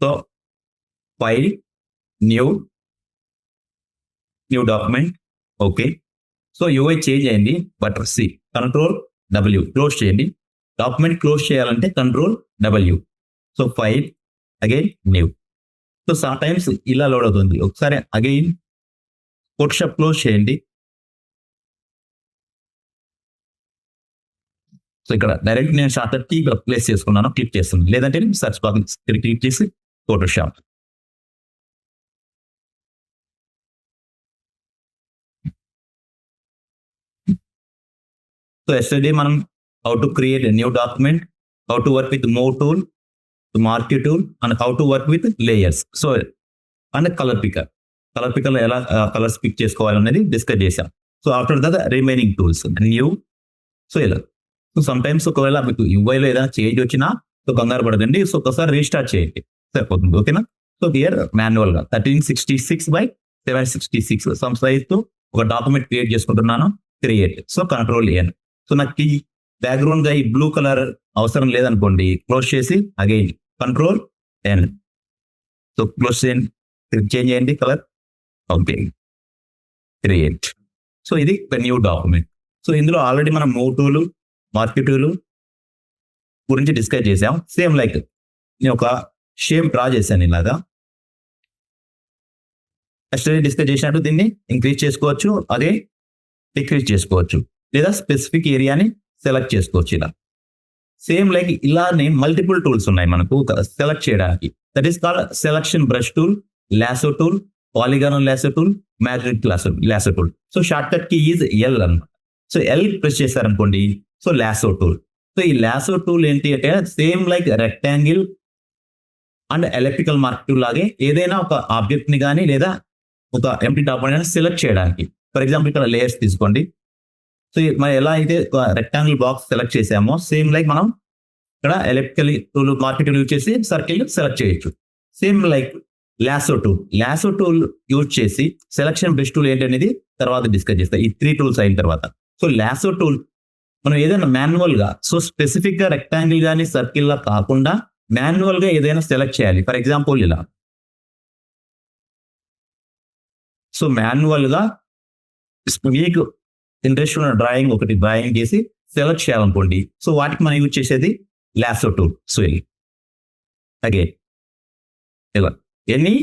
So file, new document. Okay. So UI change అయింది, but see control W close చేయండి. Document close చేయాలంటే control W. So file, again new. So some times ఇలా load అవుతుంది. ఒకసారి again Photoshop close చేయండి. So ఇక్కడ direct నేను shortcut key ఇక్కడ ప్లేస్ చేసుకున్నాను, క్లిక్ చేస్తున్నాను. లేదంటే సర్చ్ బాక్స్ క్లిక్ చేసి ఫోటోషాప్. సో ఎస్టర్డే మనం how to create a new document, how to work with move tool, marquee tool and how to work with layers. So and colour picker లో ఎలా colours pick చేసుకోవాలనేది discuss చేశాం. So after that remaining tools new. So ఇలా so some times ఒకవేళ మీకు యూఐలో ఏదైనా change వచ్చినా so కంగారు పడదండి. సో ఒకసారి రీస్టార్ట్ చేయండి సరిపోతుంది. ఓకేనా. సో హియర్ మాన్యువల్ గా 1366 సమ్ సైజ్ తో ఒక డాక్యుమెంట్ క్రియేట్ చేసుకుంటున్నాను. Create. So control N. So నాకు ఈ బ్యాక్గ్రౌండ్ గా ఈ బ్లూ కలర్ అవసరం లేదనుకోండి, క్లోజ్ చేసి again control N. So close చేయండి, చేంజ్ చేయండి కలర్. Okay, create. సో ఇది న్యూ డాక్యుమెంట్. సో ఇందులో ఆల్రెడీ మనం మూవ్ టూలు, మార్క్యూ టూలు గురించి డిస్కస్ చేసాం. సేమ్ లైక్ నేను ఒక షేప్ డ్రా చేశాను ఇలాగా. ఎస్టర్డే డిస్కస్ చేసినట్టు దీన్ని ఇంక్రీజ్ చేసుకోవచ్చు, అదే డిక్రీజ్ చేసుకోవచ్చు, లేదా స్పెసిఫిక్ ఏరియాని సెలెక్ట్ చేసుకోవచ్చు. ఇలా సేమ్ లైక్ ఇలానే మల్టిపుల్ టూల్స్ ఉన్నాయి మనకు సెలెక్ట్ చేయడానికి. That is called selection brush tool, lasso tool, polygonal lasso tool, magnetic lasso tool. So short cut key is L అన్నమాట. సో ఎల్ ప్రెస్ చేశారనుకోండి, సో లాసో టూల్. సో ఈ lasso tool ఏంటి అంటే same like rectangle and electrical mark tool లాగే ఏదైనా ఒక object ని కానీ లేదా ఒక ఎంప్టీ డాక్యుమెంట్ సెలెక్ట్ చేయడానికి. ఫర్ ఎగ్జాంపుల్ ఇక్కడ లేయర్స్ తీసుకోండి. సో మనం ఎలా అయితే ఒక రెక్టాంగిల్ బాక్స్ సెలెక్ట్ చేసామో సేమ్ లైక్ మనం ఇక్కడ electrical tool, mark tool use చేసి సర్కిల్ సెలెక్ట్ చేయొచ్చు. Same like lasso tool use చేసి సెలక్షన్ బ్రష్ టూల్ ఏంటనేది తర్వాత డిస్కస్ చేస్తాం ఈ 3 టూల్స్ అయిన తర్వాత. సో లాసో టూల్ మనం ఏదైనా మాన్యువల్ గా, సో స్పెసిఫిక్ గా రెక్టాంగిల్ కానీ సర్కిల్ లా కాకుండా మాన్యువల్ గా ఏదైనా సెలెక్ట్ చేయాలి. ఫర్ ఎగ్జాంపుల్ ఇలా. సో మాన్యువల్ గా మీకు ఇంట్రెస్ట్ ఉన్న డ్రాయింగ్ ఒకటి డ్రాయింగ్ చేసి సెలెక్ట్ చేయాలనుకోండి. సో వాటికి మనం యూజ్ చేసేది లాసో టూల్. సో అగైన్ ఇలా ఎనీ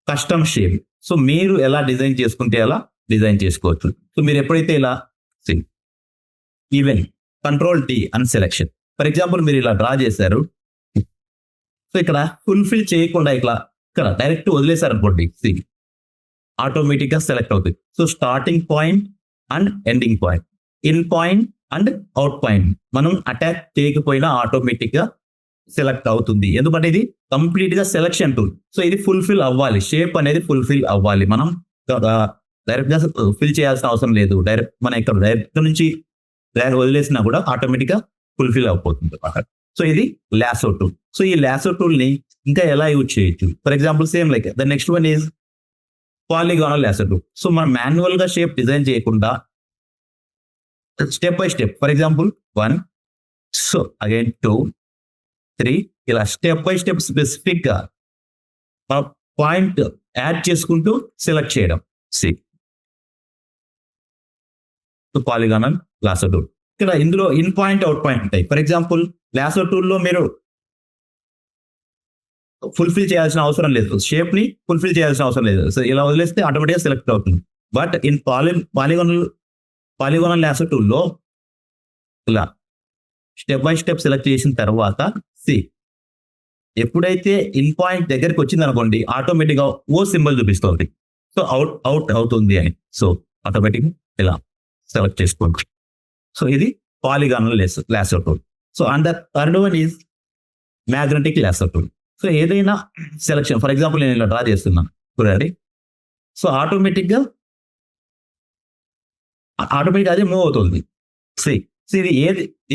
కస్టమ్ షేప్. సో మీరు ఎలా డిజైన్ చేసుకుంటే అలా డిజైన్ చేసుకోవచ్చు. సో మీరు ఎప్పుడైతే ఇలా even control D unselection. For example మీరు ఇలా డ్రా చేశారు. సో ఇక్కడ ఫుల్ఫిల్ చేయకుండా ఇక్కడ డైరెక్ట్ వదిలేశారు అనుకోండి, ఆటోమేటిక్ గా సెలెక్ట్ అవుతుంది. So starting point and ending point, in point and out point మనం అటాచ్ చేయకపోయినా ఆటోమేటిక్ గా సెలెక్ట్ అవుతుంది. ఎందుకంటే ఇది కంప్లీట్ గా సెలెక్షన్ టూల్. సో ఇది ఫుల్ఫిల్ అవ్వాలి, షేప్ అనేది ఫుల్ఫిల్ అవ్వాలి. మనం డైరెక్ట్ గా ఫిల్ చేయాల్సిన అవసరం లేదు. డైరెక్ట్ మనం ఇక్కడ డైరెక్ట్ నుంచి వదిలేసినా కూడా ఆటోమేటిక్ గా ఫుల్ఫిల్ అయిపోతుంది. సో ఇది లాసో టూల్. సో ఈ లాసో టూల్ ని ఇంకా ఎలా యూజ్ చేయొచ్చు? For example same like the next one is polygonal lasso tool. So మనం మాన్యువల్ గా షేప్ డిజైన్ చేయకుండా step by step, for example 1, so again 2, 3 ఇలా స్టెప్ బై స్టెప్ స్పెసిఫిక్ గా పాయింట్ యాడ్ చేసుకుంటూ సెలెక్ట్ చేయడం. Polygonal lasso tool. ఇక్కడ ఇందులో in point, out point ఉంటాయి. ఫర్ ఎగ్జాంపుల్ లాసో టూల్లో మీరు ఫుల్ఫిల్ చేయాల్సిన అవసరం లేదు, షేప్ ని ఫుల్ఫిల్ చేయాల్సిన అవసరం లేదు. సో ఇలా వదిలేస్తే ఆటోమేటిక్గా సెలెక్ట్ అవుతుంది. బట్ ఇన్ పాలిగానల్ లాసో టూల్లో ఇలా స్టెప్ బై స్టెప్ సెలెక్ట్ చేసిన తర్వాత ఎప్పుడైతే ఇన్ పాయింట్ దగ్గరికి వచ్చింది అనుకోండి, ఆటోమేటిక్ గా ఓ సింబల్ చూపిస్తుంది. సో అవుట్ అవుతుంది అని. సో ఆటోమేటిక్ ఇలా సెలెక్ట్ చేసుకోండి. సో ఇది polygonal lasso tool. So and the third one is magnetic lasso tool. So ఏదైనా సెలెక్షన్, ఫర్ ఎగ్జాంపుల్ నేను ఇలా డ్రా చేస్తున్నాను చూడండి. సో ఆటోమేటిక్ అదే మూవ్ అవుతుంది. సో ఇది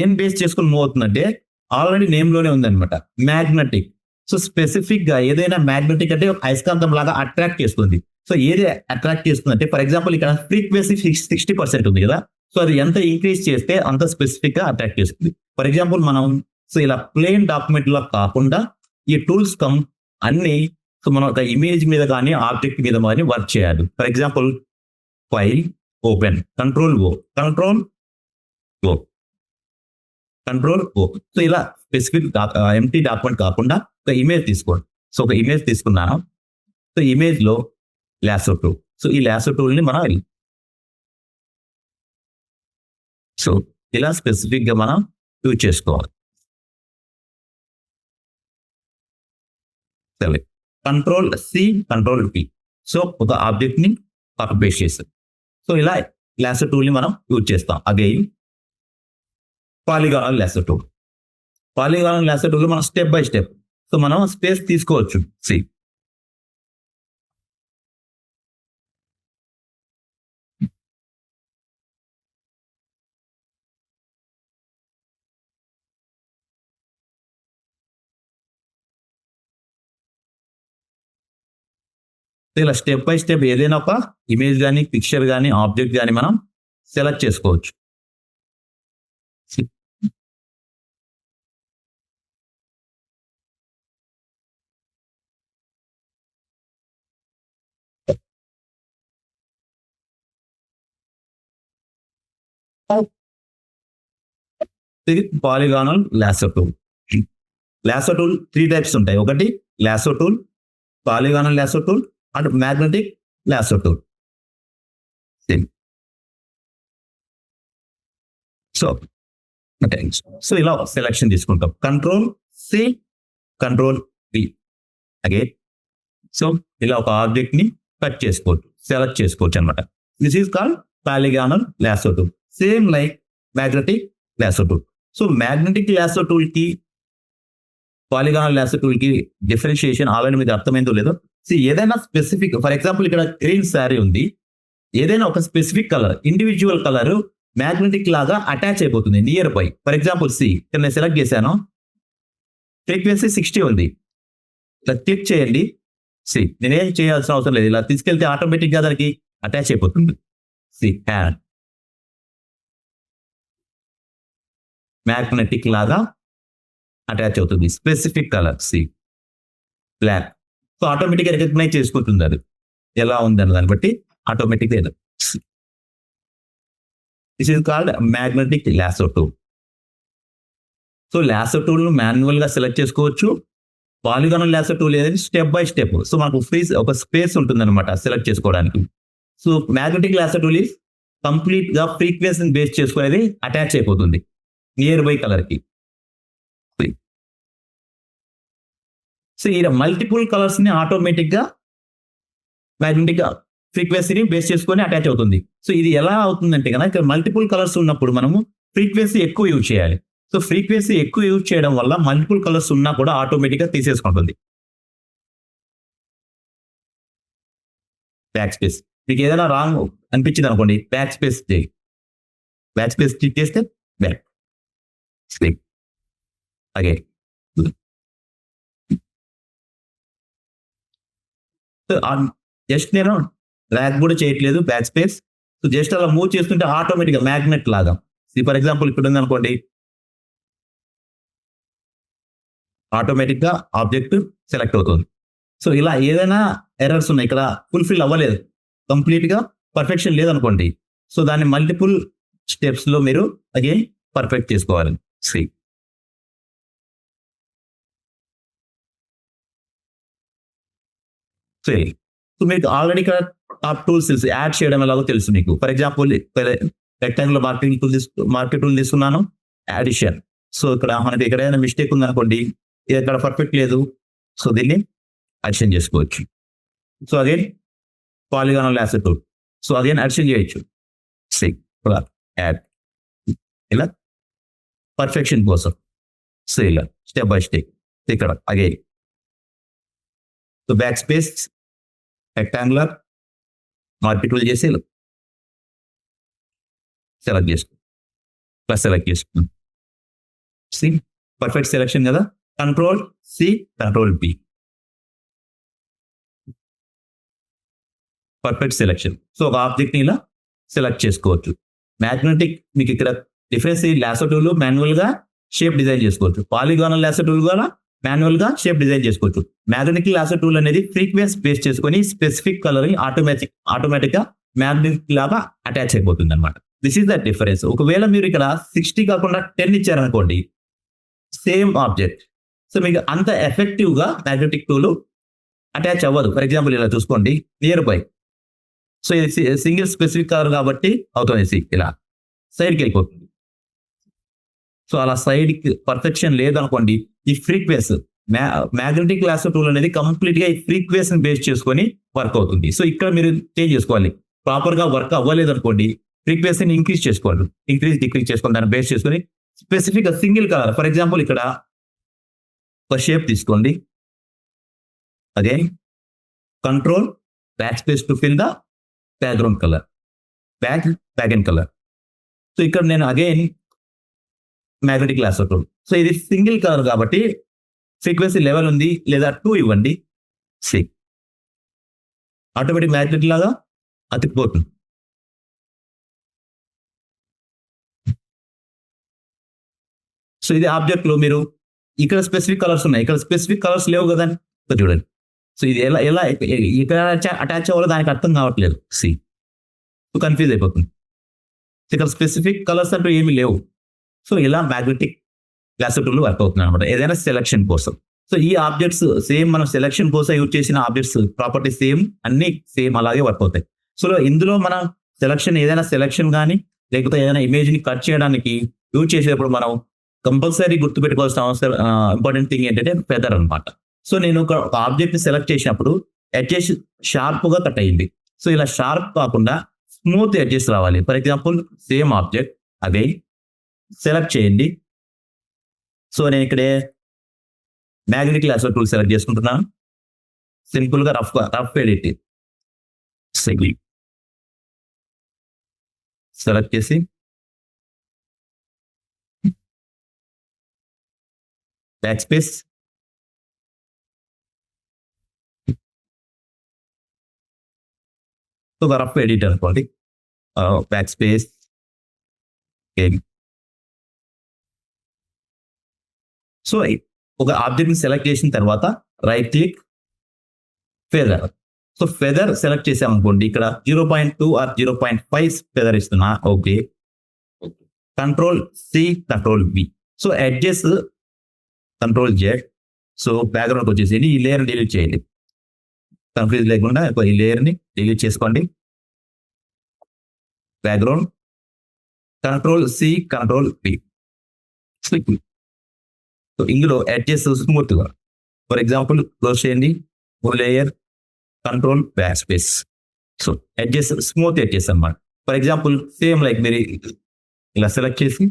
ఏం బేస్ చేసుకుని మూవ్ అవుతుందంటే ఆల్రెడీ నేమ్ లోనే ఉందన్నమాట, మ్యాగ్నెటిక్. సో స్పెసిఫిక్ గా ఏదైనా మ్యాగ్నెటిక్ అంటే అయస్కాంతం లాగా అట్రాక్ట్ చేస్తుంది. సో ఏది అట్రాక్ట్ చేస్తుంది అంటే ఫర్ ఎగ్జాంపుల్ ఇక్కడ ఫ్రీక్వెన్సీ 60% ఉంది కదా. సో అది ఎంత ఇంక్రీజ్ చేస్తే అంత స్పెసిఫిక్ గా అట్రాక్ట్ చేస్తుంది. ఫర్ ఎగ్జాంపుల్ మనం సో ఇలా ప్లెయిన్ డాక్యుమెంట్ లో కాకుండా ఈ టూల్స్ అన్ని సో మనం ఒక ఇమేజ్ మీద కానీ ఆబ్జెక్ట్ మీద కానీ వర్క్ చేయాలి. For example file open, control O, O control O. So ఇలా స్పెసిఫిక్ ఎంటీ డాక్యుమెంట్ కాకుండా ఒక ఇమేజ్ తీసుకోండి. సో ఒక ఇమేజ్ తీసుకున్నాను. సో ఇమేజ్ లో లాసో టూల్. సో ఈ లాసో టూల్ ని మనం సో ఇలా స్పెసిఫిక్ గా మనం యూజ్ చేసుకోవాలి. సరే, control C, control P. So ఒక ఆబ్జెక్ట్ ని కాపీ పేస్ట్ చేస్తాం. సో ఇలా లాసో టూల్ ని మనం యూజ్ చేస్తాం. Again polygonal lasso tool. Polygonal lasso tool మనం స్టెప్ బై స్టెప్ సో మనం స్పేస్ తీసుకోవచ్చు. సి ఇలా స్టెప్ బై స్టెప్ ఏదైనా ఒక ఇమేజ్ కానీ పిక్చర్ కానీ ఆబ్జెక్ట్ కానీ మనం సెలెక్ట్ చేసుకోవచ్చు. ఇది polygonal lasso tool. Lasso tool 3 types ఉంటాయి. ఒకటి lasso tool, polygonal lasso tool and magnetic lasso tool. So so ఇలా సెలెక్షన్ తీసుకుంటాం. Control C, control P. Again so ఇలా ఒక ఆబ్జెక్ట్ ని కట్ చేసుకోవచ్చు, సెలెక్ట్ చేసుకోవచ్చు అనమాట. This is called polygonal lasso tool. Same like magnetic lasso tool. So magnetic lasso tool కి polygonal lasso tool కి డిఫరెన్షియేషన్ ఆల్రెడీ మీకు అర్థమైందో లేదో. సో ఏదైనా స్పెసిఫిక్, ఫర్ ఎగ్జాంపుల్ ఇక్కడ గ్రీన్ శారీ ఉంది, ఏదైనా ఒక specific colour, individual colour magnetic లాగా అటాచ్ అయిపోతుంది near by. For example see, ఇక్కడ నేను సెలెక్ట్ చేశాను, ఫ్రీక్వెన్సీ 60 ఉంది. ఇట్లా క్లిక్ చేయండి. సి నేనేం చేయాల్సిన అవసరం లేదు, ఇలా తీసుకెళ్తే ఆటోమేటిక్ గా దానికి అటాచ్ అయిపోతుంది. సి హ్యాండ్ మ్యాగ్నెటిక్ లాగా అటాచ్ అవుతుంది. Specific colour see black. So automatic గా రికగ్నైజ్ చేసుకుంటుంది అది ఎలా ఉంది అన్న దాన్ని బట్టి ఆటోమేటిక్ గా. This is called magnetic lasso tool. So lasso tool ను మాన్యువల్ గా సెలెక్ట్ చేసుకోవచ్చు. పాలిగానల్ లాసో టూల్ ఏదైతే స్టెప్ బై స్టెప్, సో మనకు ఒక స్పేస్ ఉంటుంది అనమాట సెలెక్ట్ చేసుకోవడానికి. So magnetic lasso tool is complete గా ఫ్రీక్వెన్సీని బేస్ చేసుకునేది అటాచ్ అయిపోతుంది నియర్ బై కలర్ కి. సో ఈ మల్టిపుల్ కలర్స్ ని ఆటోమేటిక్ గా మ్యాగ్నెటిక్ ఫ్రీక్వెన్సీని బేస్ చేసుకొని అటాచ్ అవుతుంది. సో ఇది ఎలా అవుతుందంటే కనుక ఇక్కడ మల్టిపుల్ కలర్స్ ఉన్నప్పుడు మనము ఫ్రీక్వెన్సీ ఎక్కువ యూజ్ చేయాలి. సో ఫ్రీక్వెన్సీ ఎక్కువ యూజ్ చేయడం వల్ల మల్టిపుల్ కలర్స్ ఉన్నా కూడా ఆటోమేటిక్ గా తీసేసుకుంటుంది. బ్యాక్ స్పేస్, మీకు ఏదైనా రాంగ్ అనిపించింది అనుకోండి, బ్యాక్ స్పేస్ చేయి. బ్యాక్ స్పేస్ క్లిక్ చేస్తే బ్యాక్ స్పేస్ అగే. జస్ట్ నేను ర్యాక్ కూడా చేయట్లేదు, బ్యాక్ స్పేస్. సో జస్ట్ అలా మూవ్ చేస్తుంటే ఆటోమేటిక్ గా మ్యాగ్నెట్ లాగా. ఫర్ ఎగ్జాంపుల్ ఇక్కడ ఉంది అనుకోండి, ఆటోమేటిక్ గా ఆబ్జెక్ట్ సెలెక్ట్ అవుతుంది. సో ఇలా ఏదైనా ఎర్రర్స్ ఉన్నాయి, ఇక్కడ ఫుల్ఫిల్ అవ్వలేదు, కంప్లీట్ గా పర్ఫెక్షన్ లేదనుకోండి, సో దాన్ని మల్టిపుల్ స్టెప్స్ లో మీరు అగైన్ పర్ఫెక్ట్ చేసుకోవాలి. సి సో మీకు ఆల్రెడీ ఇక్కడ టాప్ టూల్స్ తెలుసు, యాడ్ చేయడం ఎలాగో తెలుసు మీకు. For example rectangular marquee tool తీసుకున్నాను, యాడిషన్. సో ఇక్కడ మనకి ఇక్కడ ఏదైనా మిస్టేక్ ఉందనుకోండి, ఇది ఇక్కడ పర్ఫెక్ట్ లేదు, సో దీన్ని అడిషన్ చేసుకోవచ్చు. So again polygonal lasso tool, so again addition చేయొచ్చు. యాడ్ ఇలా పర్ఫెక్షన్ కోసం. సో ఇలా స్టెప్ బై స్టెప్ ఇక్కడ again. So back space, rectangular marquee tool చేసి సెలెక్ట్ చేసుకో, ప్లస్ సెలెక్ట్ చేసుకున్నాం. సి పర్ఫెక్ట్ సెలెక్షన్ కదా. Control C, control P, perfect selection. So ఒక ఆబ్జెక్ట్ ని ఇలా సెలెక్ట్ చేసుకోవచ్చు. మ్యాగ్నెటిక్ మీకు ఇక్కడ డిఫరెన్స్, లాసో టూల్ మాన్యువల్ గా షేప్ డిజైన్ చేసుకోవచ్చు, పాలిగానల్ లాసో టూల్ కూడా మాన్యువల్ గా షేప్ డిజైన్ చేసుకోవచ్చు. మ్యాగ్నెటిక్ లాసర్ టూల్ అనేది ఫ్రీక్వెన్సీ బేస్ చేసుకొని స్పెసిఫిక్ కలర్ ని ఆటోమేటిక్ గా మ్యాగ్నెటిక్ లాగా అటాచ్ అయిపోతుంది అనమాట. This is the difference. ఒకవేళ మీరు ఇక్కడ 60 కాకుండా 10 ఇచ్చారనుకోండి, సేమ్ ఆబ్జెక్ట్, సో మీకు అంత ఎఫెక్టివ్ గా మ్యాగ్నెటిక్ టూల్ అటాచ్ అవ్వదు. ఫర్ ఎగ్జాంపుల్ ఇలా చూసుకోండి, నియర్ బై. సో ఇది సింగిల్ స్పెసిఫిక్ కలర్ కాబట్టి అవుతుంది, ఇలా సైడ్కి వెళ్ళిపోతుంది. సో అలా సైడ్ పర్ఫెక్షన్ లేదనుకోండి, ఈ ఫ్రీక్వెన్సీ మ్యాగ్నెటిక్ లాసర్ టూల్ అనేది కంప్లీట్ గా ఈ ఫ్రీక్వెన్సీని బేస్ చేసుకొని వర్క్ అవుతుంది. సో ఇక్కడ మీరు చేంజ్ చేసుకోవాలి. ప్రాపర్ గా వర్క్ అవ్వలేదు అనుకోండి, ఫ్రీక్వెన్సీని ఇంక్రీజ్ చేసుకోవాలి, డిక్రీజ్ చేసుకోవాలి, దాన్ని బేస్ చేసుకొని specific single colour. For example ఇక్కడ ఒక షేప్ తీసుకోండి, అదే control back space to fill the background colour, back and colour. So ఇక్కడ నేను అగైన్ మ్యాగ్నెటిక్ లాసర్ టూల్. సో ఇది సింగిల్ కలర్ కాబట్టి ఫ్రీక్వెన్సీ లెవెల్ ఉంది, లేదా 2 ఇవ్వండి, ఆటోమేటిక్ మ్యాగ్నెట్ లాగా అతికిపోతుంది. సో ఇది ఆబ్జెక్ట్ లో మీరు ఇక్కడ స్పెసిఫిక్ కలర్స్ ఉన్నాయి, ఇక్కడ స్పెసిఫిక్ కలర్స్ లేవు కదా, చూడండి. సో ఇది ఎలా ఇక్కడ అటాచ్ అవ్వాలో దానికి అర్థం కావట్లేదు, కన్ఫ్యూజ్ అయిపోతుంది. ఇక్కడ స్పెసిఫిక్ కలర్స్ అంటూ ఏమీ లేవు. సో ఇలా మ్యాగ్నెటిక్ లాసర్ టూల్ వర్క్ అవుతుంది అనమాట, ఏదైనా సెలక్షన్ కోసం. సో ఈ ఆబ్జెక్ట్స్ సేమ్ మనం సెలక్షన్ కోసం యూజ్ చేసిన ఆబ్జెక్ట్స్ ప్రాపర్టీ సేమ్, అన్ని సేమ్ అలాగే వర్క్ అవుతాయి. సో ఇందులో మన ఏదైనా సెలక్షన్ కానీ లేకపోతే ఏదైనా ఇమేజ్ ని కట్ చేయడానికి యూజ్ చేసేటప్పుడు మనం కంపల్సరీ గుర్తుపెట్టుకోవాల్సిన ఇంపార్టెంట్ థింగ్ ఏంటంటే ఫెదర్ అనమాట. సో నేను ఒక ఆబ్జెక్ట్ ని సెలెక్ట్ చేసినప్పుడు ఎడ్జెస్ షార్ప్ గా కట్ అయ్యింది. సో ఇలా షార్ప్ కాకుండా స్మూత్ ఎడ్జెస్ రావాలి. ఫర్ ఎగ్జాంపుల్ సేమ్ ఆబ్జెక్ట్ అదే సెలెక్ట్ చేయండి. సో నేను ఇక్కడే మ్యాగ్నెటిక్ లాసర్ టూల్ సెలెక్ట్ చేసుకుంటున్నాను. సింపుల్ గా రఫ్ ఎడిట్ సెలెక్ట్ చేసి బ్యాక్ స్పేస్, ఒక రఫ్ ఎడిట్ అనుకోండి, బ్యాక్ స్పేస్. సో ఒక ఆబ్జెక్ట్ ని సెలెక్ట్ చేసిన తర్వాత right click, feather. So feather select చేసామనుకోండి, ఇక్కడ 0.2 ఆర్ 0.5 ఫెదర్ ఇస్తున్నా, okay. Control C, control B. So edges control Z. So background వచ్చేసి ఈ లేయర్ డిలీట్ చేయండి, కన్ఫ్యూజ్ లేకుండా ఈ లేయర్ ని డిలీట్ చేసుకోండి. Background control C, control B. So ఇందులో ఎడ్జెస్ స్మూత్ గా, ఫర్ ఎగ్జాంపుల్ క్లోజ్ చేయండి, layer, control back space. So edges smooth edges అన్నమాట. ఫర్ ఎగ్జాంపుల్ సేమ్ లైక్ మీరు ఇలా సెలెక్ట్ చేసి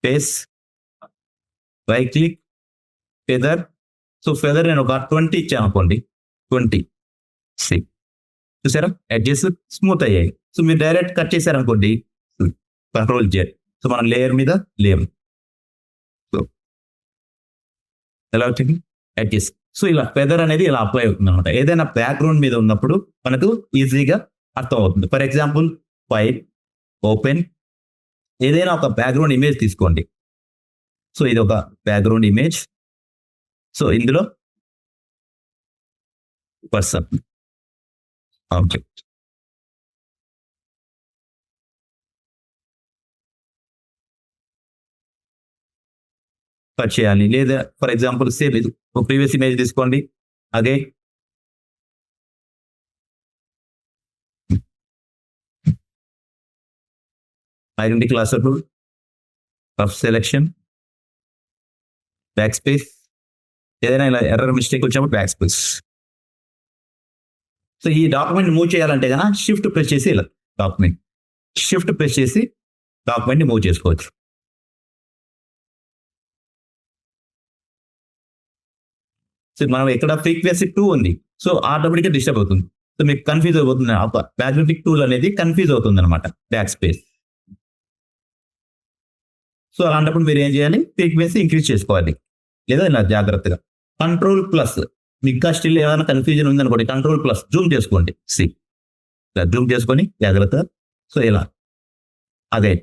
face, right click, feather. So feather నేను ఒక 20 ఇచ్చాను అనుకోండి, 20 చూసారా, ఎడ్జెస్ స్మూత్ అయ్యాయి. సో మీరు డైరెక్ట్ కట్ చేశారనుకోండి, కంట్రోల్ జెడ్. సో మనం లేయర్ మీద లేయర్, సో ఎలా వచ్చింది ఎడ్జెస్. సో ఇలా ఫెదర్ అనేది ఇలా అప్లై అవుతుంది అనమాట. ఏదైనా బ్యాక్గ్రౌండ్ మీద ఉన్నప్పుడు మనకు ఈజీగా అర్థం అవుతుంది. ఫర్ ఎగ్జాంపుల్ ఫైల్ ఓపెన్, ఏదైనా ఒక బ్యాక్గ్రౌండ్ ఇమేజ్ తీసుకోండి. సో ఇది ఒక బ్యాక్గ్రౌండ్ ఇమేజ్. సో ఇందులో పర్సన్ ఆబ్జెక్ట్, కట్ చేయాలి. లేదా ఫర్ ఎగ్జాంపుల్ సేమ్ ఇది ఒక ప్రీవియస్ ఇమేజ్ తీసుకోండి, అదే identity lasso tool, rough selection, back space. ఏదైనా ఇలా ఎర్రర్ మిస్టేక్ వచ్చినప్పుడు బ్యాక్ స్పేస్. సో ఈ డాక్యుమెంట్ మూవ్ చేయాలంటే కనుక షిఫ్ట్ ప్రెస్ చేసి ఇలా షిఫ్ట్ ప్రెస్ చేసి డాక్యుమెంట్ ని మూవ్ చేసుకోవచ్చు. సో మనం ఇక్కడ ఫ్రీక్వెన్సీ 2 ఉంది, సో ఆటోమేటిక్గా డిస్టర్బ్ అవుతుంది. సో మీకు కన్ఫ్యూజ్ అయిపోతుంది, మ్యాగ్నెటిక్ టూల్ అనేది కన్ఫ్యూజ్ అవుతుంది అనమాట, బ్యాక్ స్పేస్. సో అలాంటప్పుడు మీరు ఏం చేయాలి, ఫ్రీక్వెన్సీ ఇంక్రీజ్ చేసుకోవాలి, లేదా ఇలా జాగ్రత్తగా కంట్రోల్ ప్లస్. మీకు స్టిల్ ఏమైనా కన్ఫ్యూజన్ ఉందనుకోండి, కంట్రోల్ ప్లస్ జూమ్ చేసుకోండి, జూమ్ చేసుకొని జాగ్రత్త. సో ఇలా అదే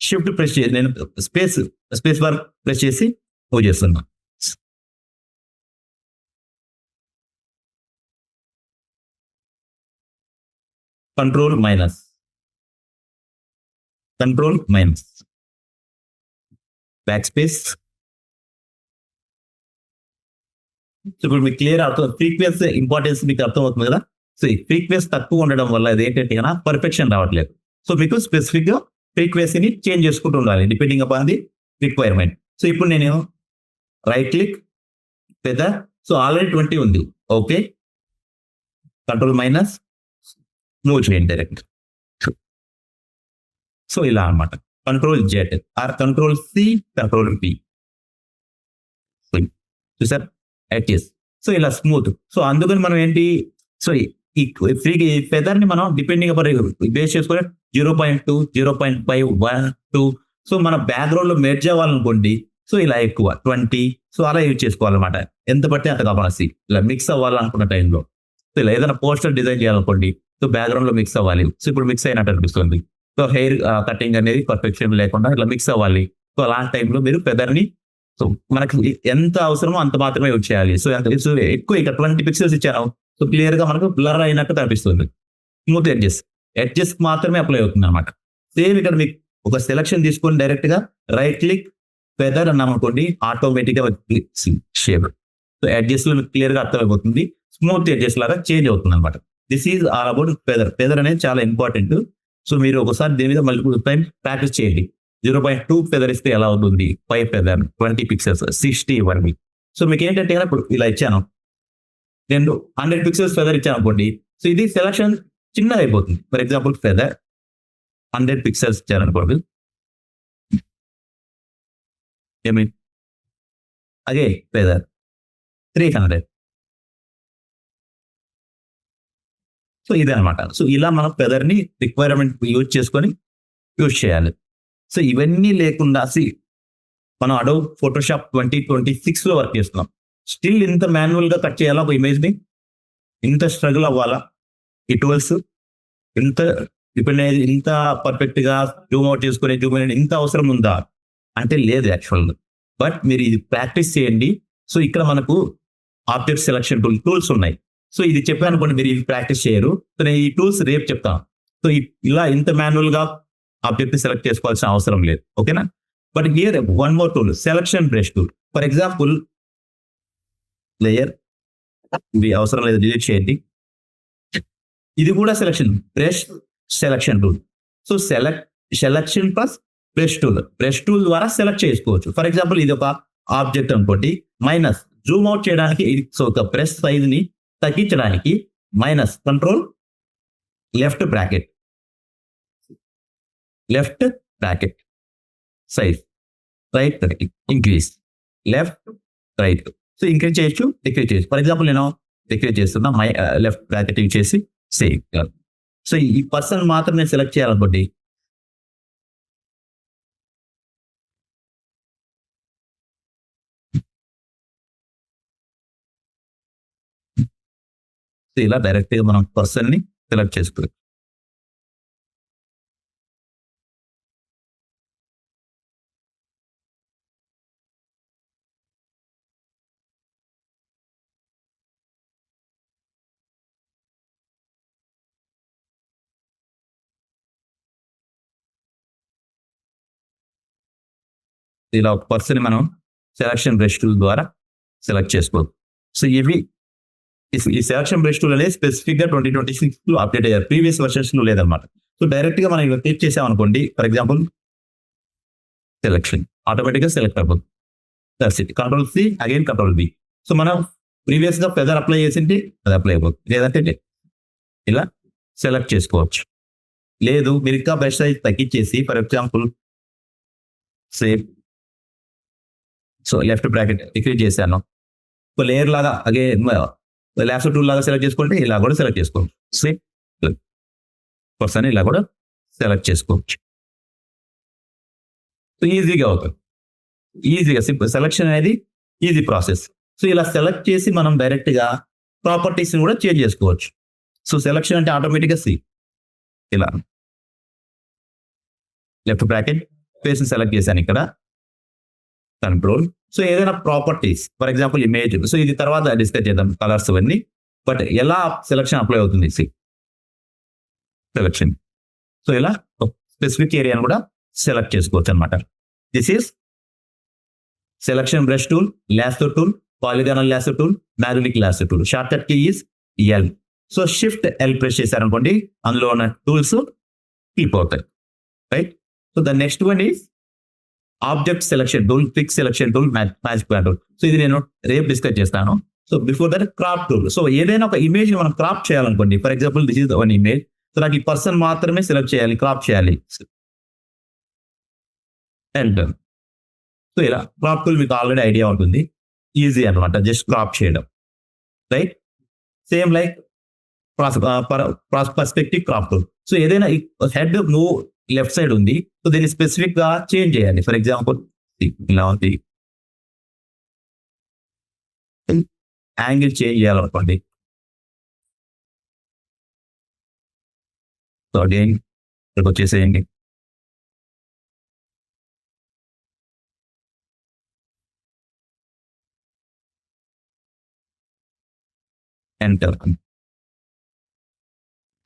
షిఫ్ట్ ప్రెస్ చేసి నేను స్పేస్ బార్ ప్రెస్ చేసి మూవ్ చేస్తున్నా. Control minus, control minus, back space. So ఇప్పుడు మీకు క్లియర్ అవుతుంది, ఫ్రీక్వెన్సీ ఇంపార్టెన్స్ మీకు అర్థమవుతుంది కదా. సో ఈ ఫ్రీక్వెన్సీ తక్కువ ఉండడం వల్ల ఇది ఏంటంటే కదా పర్ఫెక్షన్ రావట్లేదు. సో మీకు స్పెసిఫిక్ గా ఫ్రీక్వెన్సీని చేంజ్ చేసుకుంటూ ఉండాలి depending upon the requirement. So ఇప్పుడు నేను right click feather, so already 20 ఉంది, ఓకే, కంట్రోల్ మైనస్, మూవ్ చేయండి డైరెక్ట్. సో ఇలా అన్నమాట, control Z or control C, control P, చూసారు ఎడ్జెస్. సో ఇలా స్మూత్. సో అందుకని మనం ఏంటి, సో ఈ ఫ్రీ ఫెదర్ ని మనం డిపెండింగ్ బేస్ చేసుకొని 0.2, 0.5, 1, 2. సో మన బ్యాక్గ్రౌండ్ లో మెర్జ్ అవ్వాలనుకోండి, సో ఇలా ఎక్కువ 20, సో అలా యూజ్ చేసుకోవాలన్నమాట. ఎంత పడితే అంత కావాలి, ఇలా మిక్స్ అవ్వాలనుకున్న టైంలో. సో ఇలా ఏదైనా పోస్టర్ డిజైన్ చేయాలనుకోండి, సో బ్యాక్గ్రౌండ్ లో మిక్స్ అవ్వాలి. సో ఇప్పుడు మిక్స్ అయినట్టు అనిపిస్తుంది. సో హెయిర్ కటింగ్ అనేది పర్ఫెక్షన్ లేకుండా ఇట్లా మిక్స్ అవ్వాలి. సో అలాంటి టైంలో మీరు ఫెదర్ ని సో మనకి ఎంత అవసరమో అంత మాత్రమే యూజ్ చేయాలి. సో ఎక్కువ ఇక్కడ 20 పిక్సెల్స్ ఇచ్చాను, సో క్లియర్ గా మనకు బ్లర్ అయినట్టు కనిపిస్తుంది. స్మూత్ ఎడ్జెస్ మాత్రమే అప్లై అవుతుంది అనమాట. సేమ్ ఇక్కడ మీకు ఒక సెలక్షన్ తీసుకొని డైరెక్ట్ గా రైట్ క్లిక్ ఫెదర్ అన్నాం అనుకోండి, ఆటోమేటిక్ గా షేప్. సో ఎడ్జెస్ లో మీకు క్లియర్ గా అర్థమైపోతుంది, స్మూత్ ఎడ్జెస్ లాగా చేంజ్ అవుతుంది అనమాట. This is all about feather. Feather అనేది చాలా ఇంపార్టెంట్. సో మీరు ఒకసారి దీని మీద మల్టిపుల్ టైం ప్రాక్టీస్ చేయండి. 0.2 ఫెదర్ ఇస్తే ఎలా అవుతుంది, 5 ఫెదర్, 20 పిక్సెల్స్, 60 ఇవ్వండి. సో మీకు ఏంటంటే ఇప్పుడు ఇలా ఇచ్చాను, నేను 100 పిక్సెల్స్ ఫెదర్ ఇచ్చాను అనుకోండి, సో ఇది సెలక్షన్ చిన్నది అయిపోతుంది. ఫర్ ఎగ్జాంపుల్ ఫెదర్ 100 పిక్సెల్స్ ఇచ్చాను అనుకోండి, ఏమి అదే ఫెదర్ 300. సో ఇదే అనమాట. సో ఇలా మనం ఫెదర్ ని రిక్వైర్మెంట్ యూజ్ చేసుకొని యూజ్ చేయాలి. సో ఇవన్నీ లేకుండా మనం అడోబ్ ఫోటోషాప్ 2026 లో వర్క్ చేస్తున్నాం. స్టిల్ ఇంత మాన్యువల్ గా కట్ చేయాలా ఒక ఇమేజ్ ని, ఇంత స్ట్రగుల్ అవ్వాలా, ఈ టూల్స్ ఇంత ఇప్పుడు ఇంత పర్ఫెక్ట్ గా జూమ్ అవుట్ చేసుకునే జూమ్ ఇంత అవసరం ఉందా అంటే లేదు యాక్చువల్గా. బట్ మీరు ఇది ప్రాక్టీస్ చేయండి. సో ఇక్కడ మనకు ఆబ్జెక్ట్ సెలక్షన్ టూల్స్ ఉన్నాయి. సో ఇది చెప్పాను అనుకోండి, మీరు ఇది ప్రాక్టీస్ చేయరు. సో నేను ఈ టూల్స్ రేపు చెప్తాను. సో ఇలా ఇంత మాన్యువల్ గా ఆబ్జెక్ట్ సెలెక్ట్ చేసుకోవాల్సిన అవసరం లేదు, ఓకేనా. But here one more tool, selection brush tool. For example layer, ఇది అవసరం లేదు, డిలీట్ చేయండి. ఇది కూడా selection brush selection tool. So selection plus brush tool ద్వారా సెలెక్ట్ చేసుకోవచ్చు. ఫర్ ఎగ్జాంపుల్ ఇది ఒక ఆబ్జెక్ట్ అనుకోండి, మైనస్ జూమ్ అవుట్ చేయడానికి, సో ఒక బ్రష్ సైజ్ ని తగ్గించడానికి minus control left bracket size, right increase, left right. So increase చేయొచ్చు, డిక్రీజ్ చేయొచ్చు. ఫర్ ఎగ్జాంపుల్ నేను డిక్రీజ్ చేస్తున్నా, లెఫ్ట్ బ్రాకెట్ యూజ్ చేసి సేవ్. సో ఈ పర్సన్ మాత్రం నేను సెలెక్ట్ చేయాలనుకోండి, సో ఇలా డైరెక్ట్ గా మనం పర్సన్ ని సెలెక్ట్ చేసుకోవచ్చు. ఇలా ఒక పర్సన్ మనం సెలక్షన్ బ్రష్ టూల్ ద్వారా సెలెక్ట్ చేసుకోవచ్చు. సో ఇవి ఈ సెలక్షన్ బ్రష్ టూల్ అనేది స్పెసిఫిక్ గా 2026 లో అప్డేట్ అయ్యారు, ప్రీవియస్ వర్షన్స్ లో లేదనమాట. సో డైరెక్ట్ గా మనం ఇలా క్లిక్ చేసాం అనుకోండి, ఫర్ ఎగ్జాంపుల్ సెలక్షన్ ఆటోమేటిక్ గా సెలెక్ట్ అయిపోతుంది. Control C again control B. So మనం ప్రీవియస్ గా ఫెదర్ అప్లై చేసింటే అది అప్లై అయిపోతుంది, లేదంటే ఇలా సెలెక్ట్ చేసుకోవచ్చు. లేదు మీరు ఇంకా బ్రష్ సైజ్ తగ్గించేసి, for example save, so left bracket decrease చేశాను, ఒక లేయర్ లాగా అగైన్ లాస్ట్ టూల్ లాగా సెలెక్ట్ చేసుకుంటే ఇలా కూడా సెలెక్ట్ చేసుకోవచ్చు. సేమ్ పర్సన్ ఇలా కూడా సెలెక్ట్ చేసుకోవచ్చు. సో ఈజీగా అవుతుంది, ఈజీగా సింపుల్ సెలెక్షన్ అనేది ఈజీ ప్రాసెస్. సో ఇలా సెలెక్ట్ చేసి మనం డైరెక్ట్ గా ప్రాపర్టీస్ కూడా చేంజ్ చేసుకోవచ్చు. సో సెలెక్షన్ అంటే ఆటోమేటిక్ గా ఇలా లెఫ్ట్ బ్రాకెట్ ఫేస్ సెలెక్ట్ చేశాను, ఇక్కడ కంట్రోల్. సో ఏదైనా properties, for example image, so ఇది తర్వాత డిస్కస్ చేద్దాం కలర్స్ అవన్నీ. బట్ ఎలా సెలక్షన్ అప్లై అవుతుంది, సెలక్షన్. సో ఇలా స్పెసిఫిక్ ఏరియాను కూడా సెలెక్ట్ చేసుకోవచ్చు అనమాట. This is selection brush tool, lasso tool, polygonal lasso tool, magnetic lasso tool. Short cut key is L. So shift L press చేశారనుకోండి, అందులో ఉన్న టూల్స్ క్లిప్ అవుతాయి, right. So the next one is object selection tool, quick selection tool, magic plan tool. So ఇది నేను రేపు discuss చేస్తాను. So before that crop tool. So ఏదైనా ఒక ఇమేజ్ మనం క్రాప్ చేయాలనుకోండి, for example this is one image. So నాకు ఈ పర్సన్ మాత్రమే సెలెక్ట్ చేయాలి, క్రాప్ చేయాలి. అండ్ సో ఇలా క్రాప్ టూల్ మీకు ఆల్రెడీ ఐడియా ఉంటుంది, ఈజీ అనమాట, జస్ట్ క్రాప్ చేయడం, right. Same like perspective crop tool. So ఏదైనా హెడ్ నువ్వు లెఫ్ట్ సైడ్ ఉంది, సో దీన్ని స్పెసిఫిక్ గా చేంజ్ చేయాలి. ఫర్ ఎగ్జాంపుల్ ఇలా ఉంది, యాంగిల్ చేంజ్ చేయాలనుకోండి. సో అగైన్ ఇక్కడికి వచ్చేసేయండి. Enter.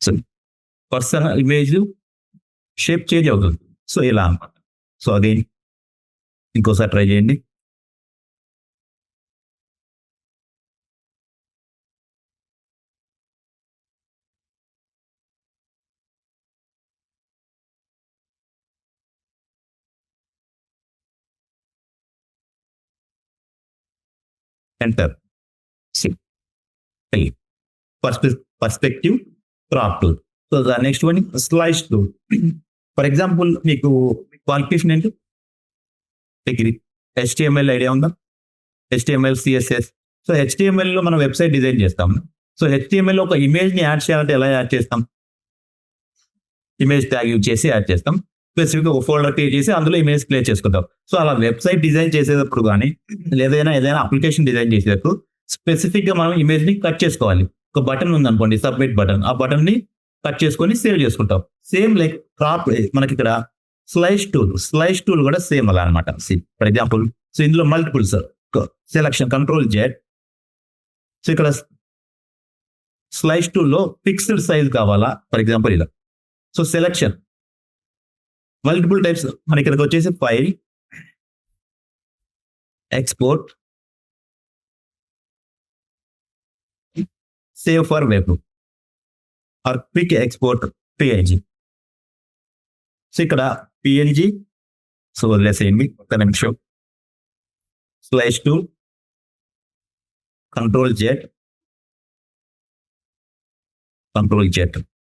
So person image shape change అవుతుంది. సో ఇలా అనమాట. సో అగైన్ ఇంకోసారి ట్రై చేయండి. Enter. Perspective crop tool. So the next one slice tool. For example మీకు క్వాలిఫికేషన్ ఏంటి? HTML ఐడియా ఉందా? HTML, CSS. సో HTML లో మనం వెబ్సైట్ డిజైన్ చేస్తాం. సో HTML లో ఒక ఇమేజ్ ని యాడ్ చేయాలంటే ఎలా యాడ్ చేస్తాం? ఇమేజ్ ట్యాగ్ యూజ్ చేసి యాడ్ చేస్తాం. స్పెసిఫిక్ ఒక ఫోల్డర్ క్రియేట్ చేసి అందులో ఇమేజ్ ప్లే చేసుకుంటాం. సో అలా వెబ్సైట్ డిజైన్ చేసేటప్పుడు కానీ ఏదైనా అప్లికేషన్ డిజైన్ చేసేటప్పుడు స్పెసిఫిక్ గా మనం ఇమేజ్ ని కట్ చేసుకోవాలి. ఒక బటన్ ఉంది అనుకోండి, సబ్మిట్ బటన్, ఆ బటన్ ని కట్ చేసుకొని సేవ్ చేసుకుంటాం. సేమ్ లైక్ క్రాప్ మనకి ఇక్కడ స్లైస్ టూల్ కూడా సేమ్ అలా అనమాట. ఫర్ ఎగ్జాంపుల్, సో ఇందులో multiples selection, control Z. So ఇక్కడ స్లైస్ టూల్లో ఫిక్స్డ్ సైజ్ కావాలా, ఫర్ ఎగ్జాంపుల్ ఇలా. సో సెలక్షన్ మల్టిపుల్ టైప్స్, మనకి ఇక్కడికి వచ్చేసి file, export, save for web or quick export PNG. So ఇక్కడ PNG, సో వదిలేసేయండి ఒక్క నిమిషం. Slice tool, control Z.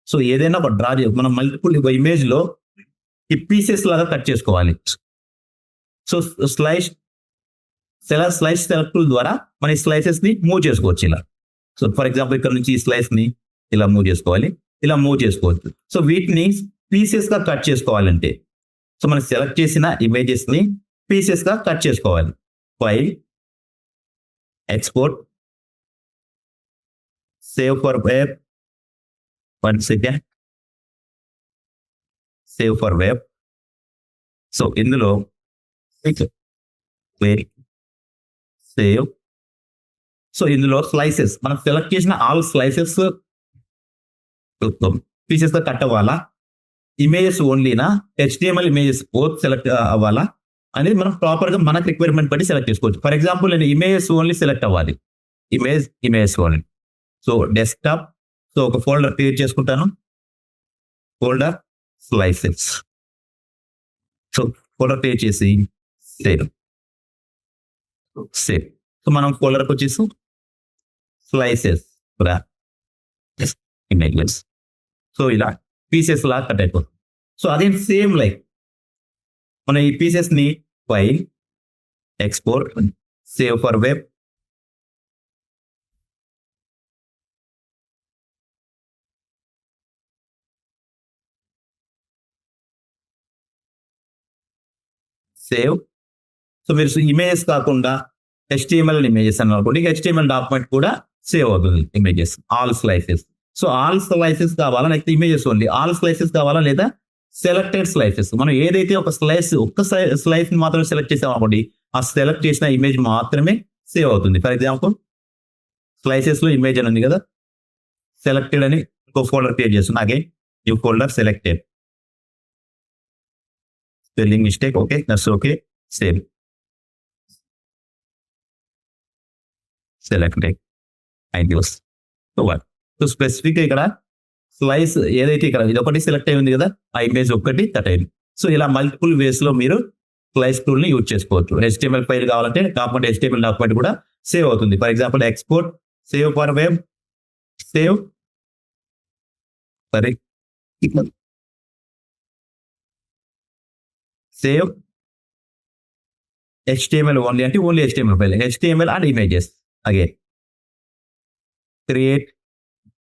So ఏదైనా ఒక డ్రా చేయాలి మనం, మల్టిపుల్ ఇమేజ్ లో ఈ పీసెస్ లాగా కట్ చేసుకోవాలి. సో స్లైస్ సెలెక్ట్ టూల్ ద్వారా మన ఈ స్లైసెస్ ని మూవ్ చేసుకోవచ్చు ఇలా. సో ఫర్ ఎగ్జాంపుల్ ఇక్కడ నుంచి ఈ స్లైస్ ని ఇలా మూవ్ చేసుకోవాలి, ఇలా మూవ్ చేసుకోవచ్చు. సో వీటిని పీసెస్ గా కట్ చేసుకోవాలంటే, సో మనం సెలెక్ట్ చేసిన ఇమేజెస్ ని పీసెస్ గా కట్ చేసుకోవాలి. File, export, save for web. One second, save for web. So ఇందులో సేవ్. సో ఇందులో స్లైసెస్ మనం సెలెక్ట్ చేసిన ఆల్ స్లైసెస్ పీసెస్ గా కట్ అవ్వాలా, ఇమేజెస్ ఓన్లీనా, HTML ఇమేజెస్ బోత్ సెలెక్ట్ అవ్వాలా అనేది మనం ప్రాపర్ గా మనకు రిక్వైర్మెంట్ బట్టి సెలెక్ట్ చేసుకోవచ్చు. ఫర్ ఎగ్జాంపుల్ నేను ఇమేజెస్ ఓన్లీ సెలెక్ట్ అవ్వాలి, image only. So desktop, so ఒక ఫోల్డర్ క్రియేట్ చేసుకుంటాను, folder slices. So folder create చేసి సేవ్. సో మనం ఫోల్డర్కి వచ్చేసి స్లైసెస్ ఇమేజెస్. సో ఇలా పీసెస్ లాగా కట్ అయిపోతుంది. సో అదే సేమ్ లైక్ మన ఈ పీసెస్ ని file, export, save for web, save. So మీరు ఇమేజెస్ కాకుండా HTML ఇమేజెస్ అని అనుకోండి, HTML డాక్యుమెంట్ కూడా సేవ్ అవుతుంది images, all slices. So all slices కావాలా, లేకపోతే ఇమేజెస్ ఓన్లీ ఆల్ స్లైసెస్ కావాలా, లేదా సెలెక్టెడ్ స్లైసెస్. మనం ఏదైతే ఒక ఒక్క స్లైస్ ని మాత్రమే సెలెక్ట్ చేసాం అనుకోండి, ఆ సెలెక్ట్ చేసిన ఇమేజ్ మాత్రమే సేవ్ అవుతుంది. ఫర్ ఎగ్జాంపుల్ స్లైసెస్ లో ఇమేజ్ అని ఉంది కదా, సెలెక్టెడ్ అని ఒక ఫోల్డర్ క్రియేట్ చేస్తున్నా. Again new folder selected. Spelling mistake, okay, that's okay. Save. Selected. Ideas. So what? So specific ఇక్కడ స్లైస్ ఏదైతే ఇక్కడ ఇది ఒకటి సెలెక్ట్ అయి ఉంది కదా, ఆ ఇమేజ్ ఒకటి కట్ అయింది. సో ఇలా మల్టిపుల్ వేస్ లో మీరు స్లైస్ టూల్ ని యూజ్ చేసుకోవచ్చు. HTML ఫైల్ కావాలంటే కాకుండా HTML డాక్యుమెంట్ కూడా సేవ్ అవుతుంది. For example export, save for web, save సరే సేవ్ HTML ఓన్లీ అంటే only HTML file, HTML and images. Again create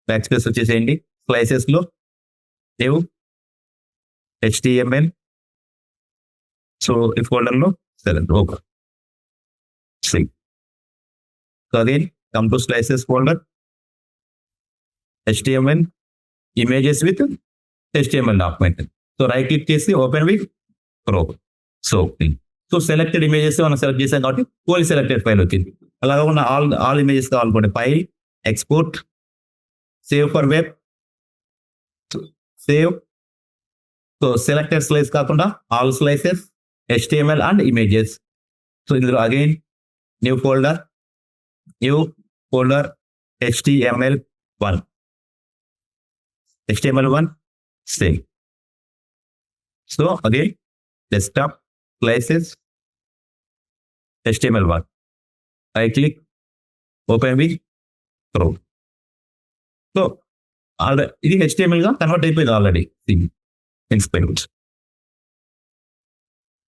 back space వచ్చేసేయండి, స్లైసెస్ లో సేవ్ HTML. సో ఈ ఫోల్డర్ లో select okay. So again come to slices folder, HTML images with HTML document. So right click చేసి open with Chrome. So selected images మనం select చేసాం కాబట్టి only selected file వచ్చింది. అలాగే ఉన్న ఆల్ ఇమేజెస్ కావాలనుకోండి file, export, save for web, save. So selected slice కాకుండా all slices, HTML and images. So ఇందులో again new folder HTML1 save. So again desktop slices HTML1 right click open with Chrome. So already ఇది HTML గా convert అయిపోయింది already.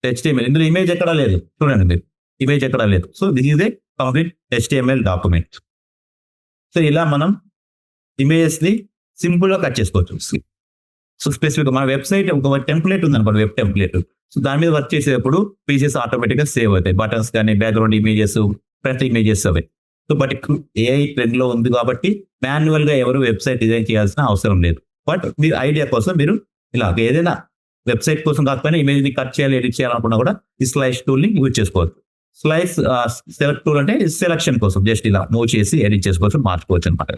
HTML ఇందులో image ఎక్కడా లేదు, చూడండి మీరు ఇమేజ్ ఎక్కడా లేదు. So this is a complete HTML document. So ఇలా మనం ఇమేజెస్ ని సింపుల్ గా కట్ చేసుకోవచ్చు. సో స్పెసిఫిక్ మన వెబ్సైట్ ఒక టెంప్లెట్ ఉంది అనుకోండి, వెబ్ టెంప్లెట్. సో దాని మీద వర్క్ చేసేటప్పుడు పీసెస్ ఆటోమేటిక్ గా సేవ్ అవుతాయి, బటన్స్ కానీ బ్యాక్గ్రౌండ్ ఇమేజెస్, ఫ్రంట్ ఇమేజెస్ అవి. సో బట్ AI ట్రెండ్ లో ఉంది కాబట్టి మాన్యువల్ గా ఎవరు వెబ్సైట్ డిజైన్ చేయాల్సిన అవసరం లేదు. బట్ మీరు ఐడియా కోసం మీరు ఇలా ఏదైనా వెబ్సైట్ కోసం కాకపోయినా ఇమేజ్ ని కట్ చేయాలి, ఎడిట్ చేయాలనుకున్నా కూడా ఈ స్లైస్ టూల్ ని యూజ్ చేసుకోవచ్చు. స్లైస్ సెలెక్ట్ టూల్ అంటే సెలక్షన్ కోసం జస్ట్ ఇలా మూవ్ చేసి ఎడిట్ చేసుకోవచ్చు, మార్చుకోవచ్చు అనమాట.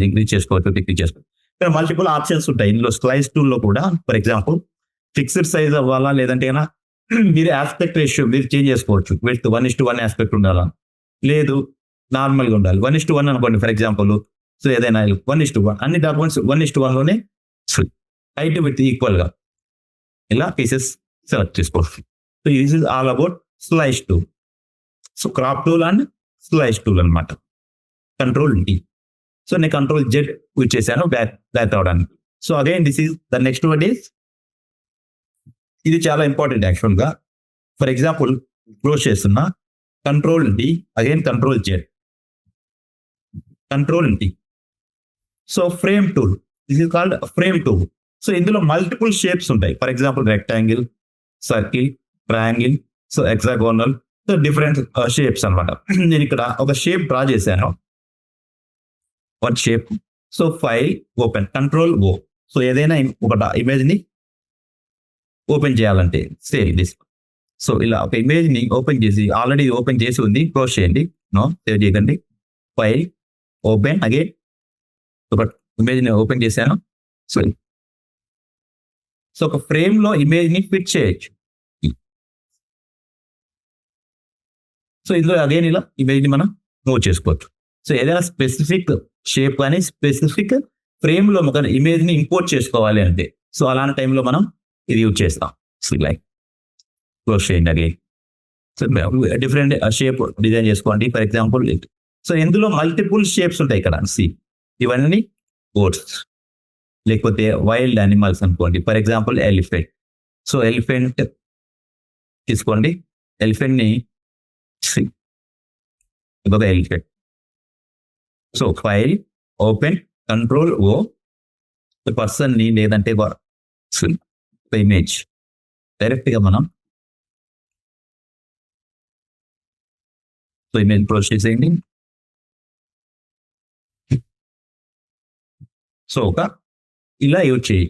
ఇంక్రీజ్ చేసుకోవచ్చు, డిక్రీజ్ చేసుకోవచ్చు. ఇక్కడ మల్టిపుల్ ఆప్షన్స్ ఉంటాయి ఇందులో. స్లైస్ టూల్ లో కూడా ఫర్ ఎగ్జాంపుల్ ఫిక్స్డ్ సైజ్ అవ్వాలా, లేదంటే మీరు ఆస్పెక్ట్ రేషియో మీరు చేంజ్ చేసుకోవచ్చు. విత్ 1:1 ఆస్పెక్ట్ ఉండాలా, లేదు నార్మల్ గా ఉండాలి 1:1 అనుకోండి ఫర్ ఎగ్జాంపుల్. సో ఏదైనా 1:1 అన్ని డాక్యుమెంట్స్ 1:1 లోనే హైట్ విత్ ఈక్వల్ గా ఇలా పీసెస్ సెలెక్ట్ చేసుకోవచ్చు. So this is all about slice tool. So crop tool and slice tool అనమాట. Ctrl+D. సో నేను Ctrl+Z యూజ్ చేశాను బ్యాక్ అవడానికి. So again this is the next one is, ఇది చాలా important actual గా. ఫర్ ఎగ్జాంపుల్ క్లోజ్ చేస్తున్నా, Ctrl+D, again Ctrl+Z, Ctrl+D. So frame tool, this is called frame tool. So ఇందులో multiple shapes ఉంటాయి. For example rectangle, circle, triangle, so hexagonal, so different shapes అనమాట. నేను ఇక్కడ ఒక షేప్ డ్రా చేశాను, one shape. So file open, Ctrl+O. So ఏదైనా ఒక image ని ఓపెన్ చేయాలంటే సేవ్ దిస్. సో ఇలా ఒక ఇమేజ్ ని ఓపెన్ చేసి, ఆల్రెడీ ఓపెన్ చేసి ఉంది, క్లోజ్ చేయండి, నో సేవ్ చేయకండి. ఫైల్ ఓపెన్, అగైన్ ఒక ఇమేజ్ ని ఓపెన్ చేశాను. సో ఒక ఫ్రేమ్ లో ఇమేజ్ ని ఫిట్ చేయొచ్చు. సో ఇందులో అగైన్ ఇలా ఇమేజ్ ని మనం మూవ్ చేసుకోవచ్చు. సో ఏదైనా స్పెసిఫిక్ షేప్ కానీ స్పెసిఫిక్ ఫ్రేమ్ లో ఒక ఇమేజ్ ని ఇంపోర్ట్ చేసుకోవాలి అంటే, సో అలాంటి టైంలో మనం ఇది యూజ్ చేస్తాం. సో లైక్ క్లోజ్ చేయండి again. So different shape design చేసుకోండి ఫర్ ఎగ్జాంపుల్. సో ఇందులో మల్టిపుల్ షేప్స్ ఉంటాయి ఇక్కడ. ఇవన్నీ బోట్స్, లేకపోతే వైల్డ్ యానిమల్స్ అనుకోండి. For example elephant. So elephant తీసుకోండి, ఎలిఫెంట్ ని ఇంకొక elephant. So file open, Ctrl+O, person ని లేదంటే ఇమేజ్ డైరెక్ట్ గా మనం సో ఇమేజ్ క్లోజ్ చేసేయండి. సో ఒక ఇలా యూజ్ చేయి.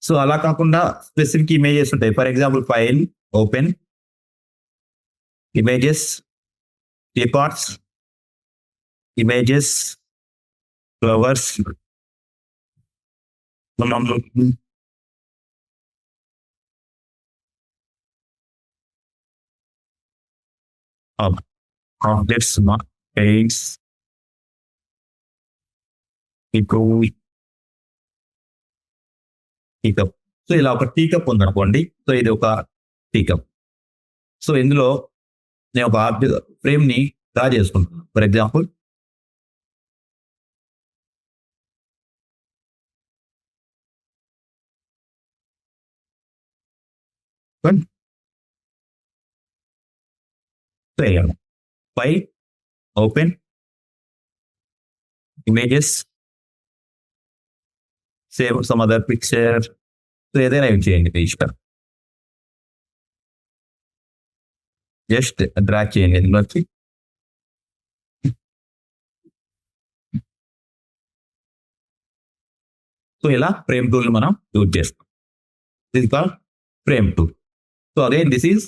సో అలా కాకుండా స్పెసిఫిక్ ఇమేజెస్ ఉంటాయి. For example file open, images, క్లిప్ఆర్ట్స్, images, flowers, objects paints tea cup. So ఇలా ఒక టీ కప్ ఉందనుకోండి. సో ఇది ఒక టీ కప్. సో ఇందులో నేను ఒక ఫ్రేమ్ ని డ్రా చేసుకుంటాను. For example file, open, images, save some other picture. So ఏదైనా యూజ్ చేయండి మీ ఇష్టం. జస్ట్ డ్రాగ్ చేయండి ఇందులోకి. సో ఇలా ఫ్రేమ్ టూల్ మనం యూజ్ చేస్తాం. This call frame tool. So again this is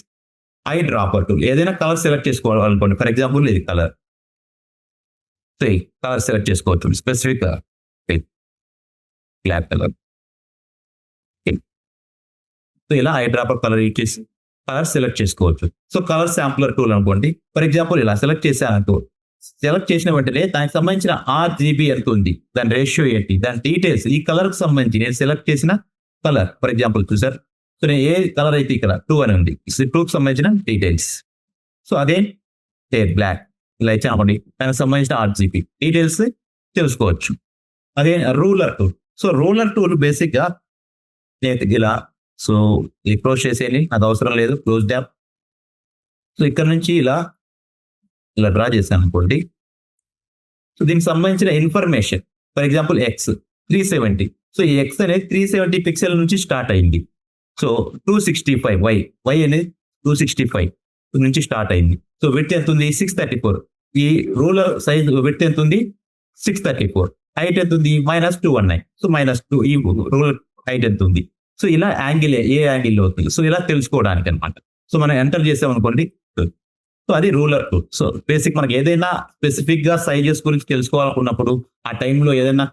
eye dropper tool. ఏదైనా కలర్ సెలెక్ట్ చేసుకోవాలనుకోండి. ఫర్ ఎగ్జాంపుల్ ఇది కలర్. సో కలర్ సెలెక్ట్ చేసుకోవచ్చు. Specific black colour. సో ఇలా ఐ డ్రాపర్ కలర్ యూజ్ చేసి colour select చేసుకోవచ్చు. So colour sampler tool అనుకోండి. For example ఇలా select చేశాను. సెలెక్ట్ చేసిన వెంటనే దానికి సంబంధించిన RGB ఎంత ఉంది, దాని రేషియో ఏంటి, దాని డీటెయిల్స్, ఈ కలర్ కి సంబంధించి నేను సెలెక్ట్ చేసిన కలర్. ఫర్ ఎగ్జాంపుల్ చూసారు. సో నేను ఏ కలర్ అయితే ఇక్కడ 2 అని ఉంది, 2కి సంబంధించిన డీటెయిల్స్. సో అదే బ్లాక్ ఇలా ఇచ్చాను అనుకోండి, దానికి సంబంధించిన RGB డీటెయిల్స్ తెలుసుకోవచ్చు. అదే ruler tool. So ruler tool basic గా నేను ఇలా సో క్లోజ్ చేసేయండి, అది అవసరం లేదు. Close tab. సో ఇక్కడ నుంచి ఇలా డ్రా చేశాను అనుకోండి. సో దీనికి సంబంధించిన information for example X 370. So ఈ ఎక్స్ అనేది 370 పిక్సెల్ నుంచి స్టార్ట్ అయింది. సో 265 వై అనేది 265 నుంచి స్టార్ట్ అయింది. సో విడ్త్ ఎంత ఉంది 634. ఈ రూలర్ సైజ్ విడ్త్ ఎంత ఉంది 634. హైట్ ఎంత ఉంది -219. సో -2 ఈ రూలర్ హైట్ ఎంత ఉంది. సో ఇలా యాంగిల్ ఏ యాంగిల్ అవుతుంది. సో ఇలా తెలుసుకోవడానికి అనమాట. సో మనం ఎంటర్ చేసాం అనుకోండి. సో అది రూలర్ టూల్. సో బేసిక్ మనకి ఏదైనా స్పెసిఫిక్ గా సైజెస్ గురించి తెలుసుకోవాలనుకున్నప్పుడు ఆ టైంలో ఏదైనా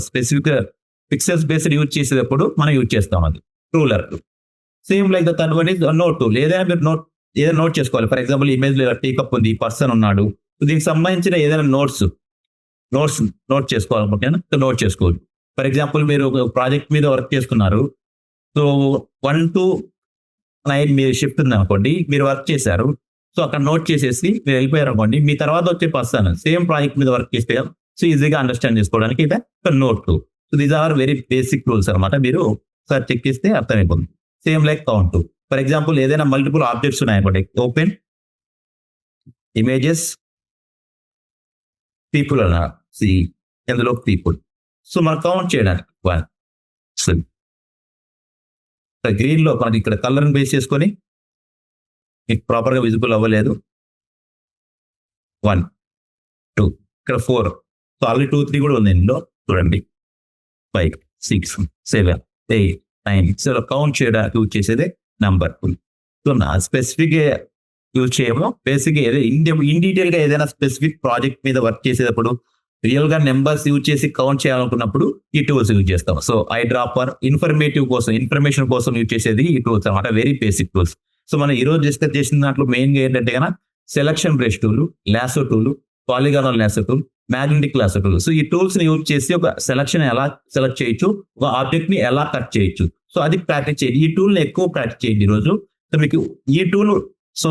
స్పెసిఫిక్ పిక్సెల్స్ బేస్డ్ యూజ్ చేసేటప్పుడు మనం యూజ్ చేస్తాం అది ruler tool. Same like the third one is note tool. ఏదైనా మీరు ఏదైనా నోట్ చేసుకోవాలి. ఫర్ ఎగ్జాంపుల్ ఇమేజ్ లో టీ కప్ ఉంది, పర్సన్ ఉన్నాడు. దీనికి సంబంధించిన ఏదైనా నోట్స్ నోట్ చేసుకోవాలనుకుంటే నోట్ చేసుకోవచ్చు. ఫర్ ఎగ్జాంపుల్ మీరు ప్రాజెక్ట్ మీద వర్క్ చేసుకున్నారు. సో 1 to 9 మీరు షిఫ్ట్ ఉంది అనుకోండి, మీరు వర్క్ చేశారు. సో అక్కడ నోట్ చేసేసి మీరు వెళ్ళిపోయారు అనుకోండి, మీ తర్వాత వచ్చే పర్సన్ సేమ్ ప్రాజెక్ట్ మీద వర్క్ చేస్తే సో ఈజీగా అండర్స్టాండ్ చేసుకోవడానికి ఇదే note tool. So these are very basic tools అనమాట. మీరు సార్ చెక్ చేస్తే అర్థమైపోతుంది. Same like count tool. For example ఏదైనా మల్టిపుల్ ఆబ్జెక్ట్స్ ఉన్నాయనుకోండి, ఓపెన్, ఇమేజెస్, పీపుల్ అన్నారు. ఇందులో పీపుల్. సో మనం కౌంట్ చేయడానికి గ్రీన్ లో మనకి ఇక్కడ కలర్ బేస్ చేసుకొని మీకు ప్రాపర్ గా విజిబుల్ అవ్వలేదు. 1 2 ఇక్కడ 4. సో ఆల్రెడీ 2 3 కూడా ఉంది ఇందులో. చూడండి 5 6 7 8 9. సో కౌంట్ చేయడానికి యూజ్ చేసేదే నంబర్. సో నా స్పెసిఫిక్ యూజ్ చేయము. బేసిక్ ఇన్ డీటెయిల్ గా ఏదైనా స్పెసిఫిక్ ప్రాజెక్ట్ మీద వర్క్ చేసేటప్పుడు రియల్ గా నెంబర్స్ యూజ్ చేసి కౌంట్ చేయాలనుకున్నప్పుడు ఈ టూల్స్ యూజ్ చేస్తాం. సో ఐ డ్రాపర్ ఇన్ఫర్మేషన్ కోసం యూజ్ చేసేది ఈ టూల్స్ అనమాట. Very basic tools. సో మనం ఈ రోజు డిస్కస్ చేసిన దాంట్లో మెయిన్ గా ఏంటంటే కన్నా selection brush tool, lasso tool, polygonal lasso tool, magnetic lasso tool. So ఈ టూల్స్ ని యూజ్ చేసి ఒక సెలక్షన్ ఎలా సెలెక్ట్ చేయొచ్చు, ఒక ఆబ్జెక్ట్ ని ఎలా కట్ చేయొచ్చు. సో అది ప్రాక్టీస్ చేయండి. ఈ టూల్ ని ఎక్కువ ప్రాక్టీస్ చేయండి ఈ రోజు. సో మీకు ఈ టూల్ సో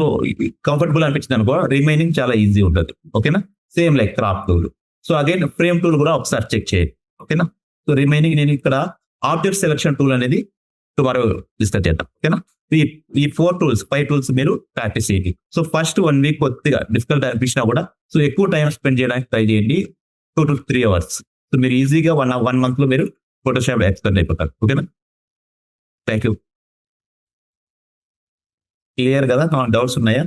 కంఫర్టబుల్ అనిపించింది అనుకో, రిమైనింగ్ చాలా ఈజీ ఉంటుంది. ఓకేనా. Same like craft tool. So again frame tool కూడా ఒకసారి చెక్ చేయండి. ఓకేనా. సో రిమైనింగ్ నేను ఇక్కడ ఆబ్జెక్ట్ సెలక్షన్ టూల్ అనేది టుమారో డిస్కస్ చేద్దాం. ఓకేనా. ఈ 4 టూల్స్ 5 టూల్స్ మీరు ప్రాక్టీస్ చేయండి. సో ఫస్ట్ 1 వీక్ కొద్దిగా డిఫికల్ట్ అనిపించినా కూడా సో ఎక్కువ టైం స్పెండ్ చేయడానికి ట్రై చేయండి. 2 to 3 hours. సో మీరు ఈజీగా 1 month లో మీరు ఫోటోషాప్ ఎక్స్పర్ట్ అయిపోతారు. ఓకేనా. Thank you. క్లియర్ కదా. డౌట్స్ ఉన్నాయా?